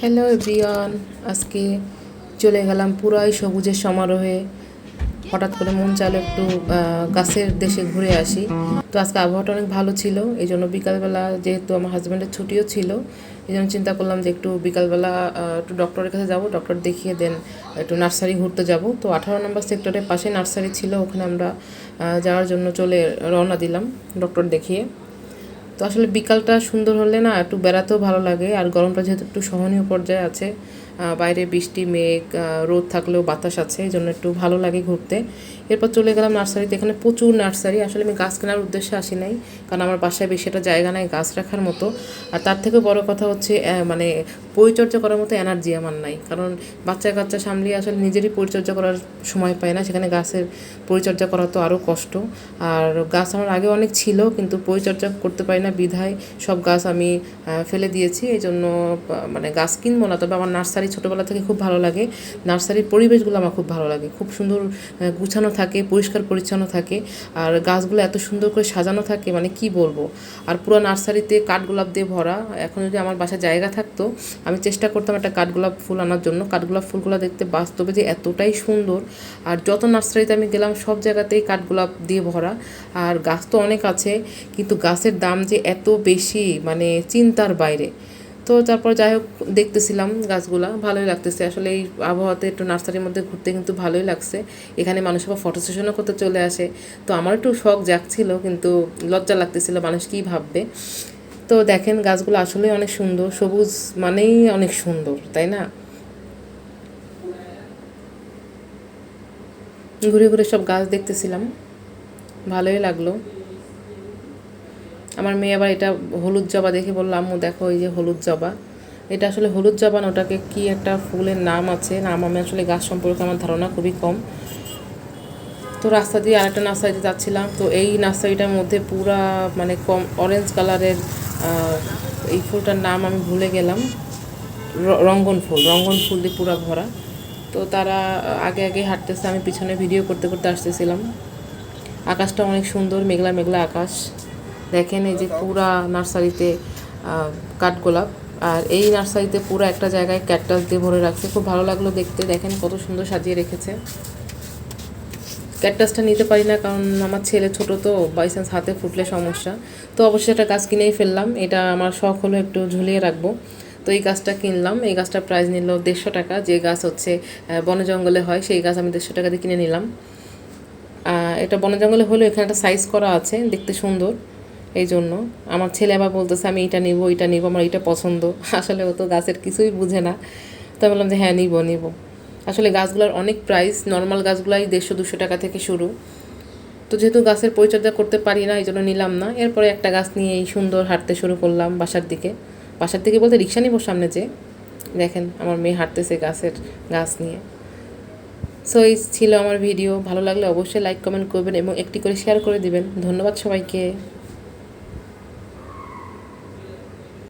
Hello everyone, আজকে চলে গেলাম পুরাই সবুজের সমারোহে। হঠাৎ করে মন চাইলো একটু গাছের দেশে ঘুরে আসি। তো আজকে আবহাওয়াটা অনেক ভালো ছিল, এই জন্য বিকালবেলা যেহেতু আমার হাজব্যান্ডের ছুটিও ছিল, এই জন্য চিন্তা করলাম যে একটু বিকালবেলা একটু ডক্টরের কাছে যাব, ডক্টর দেখিয়ে দেন একটু নার্সারি ঘুরতে যাব। তো 18 নম্বর সেক্টরের পাশে নার্সারি ছিল, ওখানে আমরা যাওয়ার জন্য রওনা দিলাম ডক্টর দেখিয়ে। তো আসলে বিকালটা সুন্দর হলে না একটু বেড়াতেও ভালো লাগে, আর গরমটা যেহেতু একটু সহনীয় পর্যায়ে আছে, বাইরে বৃষ্টি মেঘ রোদ থাকলেও বাতাস আছে, এই জন্য একটু ভালো লাগে ঘুরতে। এরপর চলে গেলাম নার্সারিতে। এখানে প্রচুর নার্সারি, আসলে আমি গাছ কেনার উদ্দেশ্যে আসি নাই, কারণ আমার বাসায় বেশি একটা জায়গা নাই গাছ রাখার মতো। আর তার থেকে বড় কথা হচ্ছে মানে পরিচর্যা করার মতো এনার্জি আমার নাই, কারণ বাচ্চা কাচ্চা সামলিয়ে আসলে নিজেরই পরিচর্যা করার সময় পাই না, সেখানে গাছের পরিচর্যা করা তো আরও কষ্ট। আর গাছ আমার আগে অনেক ছিল, কিন্তু পরিচর্যা করতে পারি না বিধায় সব গাছ আমি ফেলে দিয়েছি। এই জন্য মানে গাছ কিনবো না, তবে আমার নার্সারি ছোটোবেলা থেকে খুব ভালো লাগে। নার্সারির পরিবেশগুলো আমার খুব ভালো লাগে, খুব সুন্দর গুছানো থাকে, পরিষ্কার পরিচ্ছন্ন থাকে, আর গাছগুলো এত সুন্দর করে সাজানো থাকে, মানে কি বলবো। আর পুরো নার্সারিতে কাঠগোলাপ দিয়ে ভরা। এখন যদি আমার বাসায় জায়গা থাকতো, আমি চেষ্টা করতাম একটা কাঠগোলাপ ফুল আনার জন্য। কাঠগোলাপ ফুলগুলো দেখতে বাস্তবে যে এতটাই সুন্দর, আর যত নার্সারিতে আমি গেলাম সব জায়গাতেই কাঠগোলাপ দিয়ে ভরা। আর গাছ তো অনেক আছে, কিন্তু গাছের দাম যে এত বেশি, মানে চিন্তার বাইরে। তো তারপর যাই হোক দেখতেছিলাম গাছগুলা, ভালোই লাগতেছে আসলে। এই আবহাওয়াতে একটু নার্সারির মধ্যে ঘুরতে কিন্তু ভালোই লাগছে। এখানে মানুষ আবার ফটো সেশনও করতে চলে আসে, তো আমার একটু শখ জাগছিল, কিন্তু লজ্জা লাগতেছিল মানুষ কী ভাববে। তো দেখেন গাছগুলো আসলে অনেক সুন্দর, সবুজ মানেই অনেক সুন্দর, তাই না? ঘুরে ঘুরে সব গাছ দেখতেছিলাম, ভালোই লাগলো। আমার মেয়ে আবার এটা হলুদ জবা দেখে বললো, আম্মু দেখো এই যে হলুদ জবা। এটা আসলে হলুদ জবা না, ওটাকে কি একটা ফুলের নাম আছে, নাম আমি আসলে গাছ সম্পর্কে আমার ধারণা খুবই কম। তো রাস্তা দিয়ে আরেকটা নার্সারিতে যাচ্ছিলাম, তো এই নার্সারিটার মধ্যে পুরা মানে কম অরেঞ্জ কালারের এই ফুলটার নাম আমি ভুলে গেলাম, রঙ্গন ফুল দিয়ে পুরা ভরা। তো তারা আগে আগে হাঁটতেছে, আমি পিছনে ভিডিও করতে করতে আসতেছিলাম। আকাশটা অনেক সুন্দর, মেঘলা মেঘলা আকাশ। দেখেন এই যে পুরা নার্সারিতে কাঠগোলাপ, আর এই নার্সারিতে পুরো একটা জায়গায় ক্যাকটাস দিয়ে ভরে রাখছে, খুব ভালো লাগলো দেখতে। দেখেন কত সুন্দর সাজিয়ে রেখেছে। ক্যাকটাসটা নিতে পারি না, কারণ আমার ছেলে ছোট, তো বাই চান্স হাতে ফুটলে সমস্যা। তো অবশ্যই একটা গাছ কিনেই ফেললাম, এটা আমার শখ হলো একটু ঝুলিয়ে রাখবো। তো এই গাছটা কিনলাম, এই গাছটার প্রাইস নিল 150 টাকা। যে গাছ হচ্ছে বনে জঙ্গলে হয়, সেই গাছ আমি 150 টাকা দিয়ে কিনে নিলাম। এটা বনে জঙ্গলে হলেও এখানে একটা সাইজ করা আছে, দেখতে সুন্দর। এই জন্য আমার ছেলে আবার বলতেছে আমি এটা নিব, এটা নিব, আমার এটা পছন্দ। আসলে ও তো গাছের কিছুই বুঝে না, তো আমি বললাম যে হ্যাঁ নিব নিব। আসলে গাছগুলোর অনেক প্রাইস, নর্মাল গাছগুলাই 150-200 টাকা থেকে শুরু। তো যেহেতু গাছের পরিচর্যা করতে পারি না, এই জন্য নিলাম না। এরপরে একটা গাছ নিয়ে এই সুন্দর হাঁটতে শুরু করলাম বাসার দিকে। বাসার দিকে বলতে রিক্সা নিব সামনে, যে দেখেন আমার মেয়ে হাঁটতেছে গাছ নিয়ে। সো এই ছিল আমার ভিডিও। ভালো লাগলে অবশ্যই লাইক কমেন্ট করবেন এবং একটি করে শেয়ার করে দিবেন। ধন্যবাদ সবাইকে।